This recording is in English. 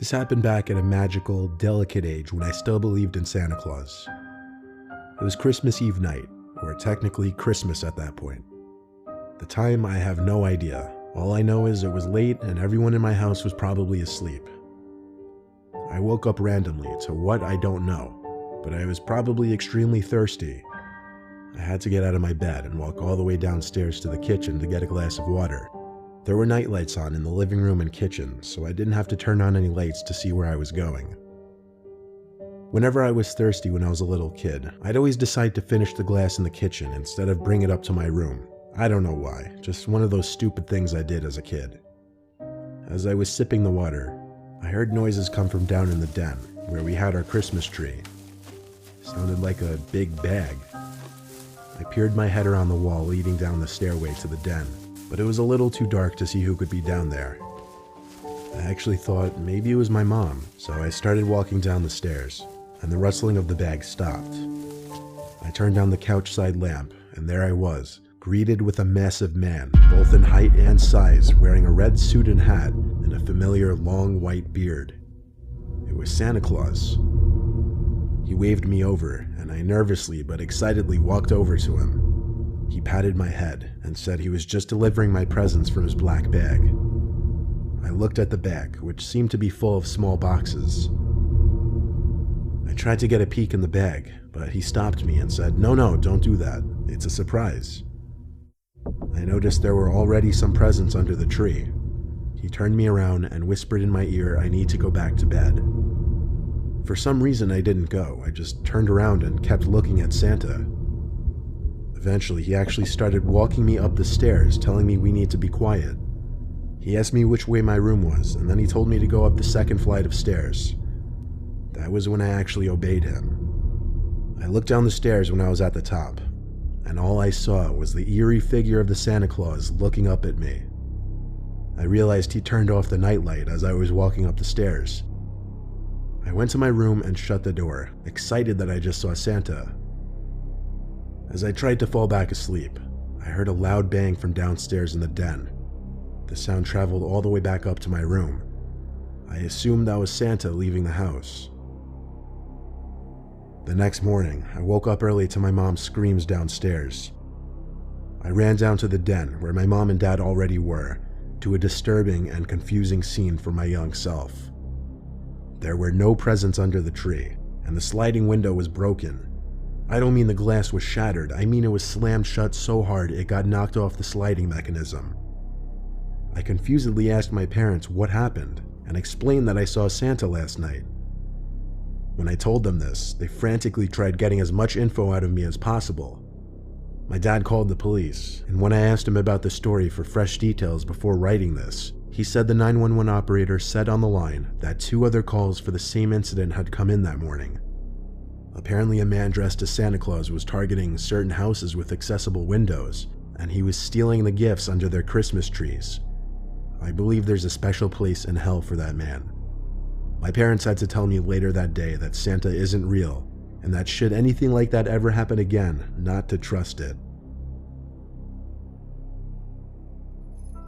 This happened back at a magical, delicate age when I still believed in Santa Claus. It was Christmas Eve night, or technically Christmas at that point. The time, I have no idea. All I know is it was late and everyone in my house was probably asleep. I woke up randomly to what I don't know, but I was probably extremely thirsty. I had to get out of my bed and walk all the way downstairs to the kitchen to get a glass of water. There were night lights on in the living room and kitchen, so I didn't have to turn on any lights to see where I was going. Whenever I was thirsty when I was a little kid, I'd always decide to finish the glass in the kitchen instead of bring it up to my room. I don't know why, just one of those stupid things I did as a kid. As I was sipping the water, I heard noises come from down in the den, where we had our Christmas tree. It sounded like a big bag. I peered my head around the wall leading down the stairway to the den, but it was a little too dark to see who could be down there. I actually thought maybe it was my mom, so I started walking down the stairs, and the rustling of the bag stopped. I turned down the couch side lamp, and there I was, greeted with a massive man, both in height and size, wearing a red suit and hat and a familiar long white beard. It was Santa Claus. He waved me over, and I nervously but excitedly walked over to him. He patted my head and said he was just delivering my presents from his black bag. I looked at the bag, which seemed to be full of small boxes. I tried to get a peek in the bag, but he stopped me and said, No, don't do that. It's a surprise." I noticed there were already some presents under the tree. He turned me around and whispered in my ear I need to go back to bed. For some reason I didn't go. I just turned around and kept looking at Santa. Eventually, he actually started walking me up the stairs, telling me we need to be quiet. He asked me which way my room was, and then he told me to go up the second flight of stairs. That was when I actually obeyed him. I looked down the stairs when I was at the top, and all I saw was the eerie figure of the Santa Claus looking up at me. I realized he turned off the nightlight as I was walking up the stairs. I went to my room and shut the door, excited that I just saw Santa. As I tried to fall back asleep, I heard a loud bang from downstairs in the den. The sound traveled all the way back up to my room. I assumed that was Santa leaving the house. The next morning, I woke up early to my mom's screams downstairs. I ran down to the den, where my mom and dad already were, to a disturbing and confusing scene for my young self. There were no presents under the tree, and the sliding window was broken. I don't mean the glass was shattered, I mean it was slammed shut so hard it got knocked off the sliding mechanism. I confusedly asked my parents what happened, and explained that I saw Santa last night. When I told them this, they frantically tried getting as much info out of me as possible. My dad called the police, and when I asked him about the story for fresh details before writing this, he said the 911 operator said on the line that 2 other calls for the same incident had come in that morning. Apparently a man dressed as Santa Claus was targeting certain houses with accessible windows, and he was stealing the gifts under their Christmas trees. I believe there's a special place in hell for that man. My parents had to tell me later that day that Santa isn't real, and that should anything like that ever happen again, not to trust it.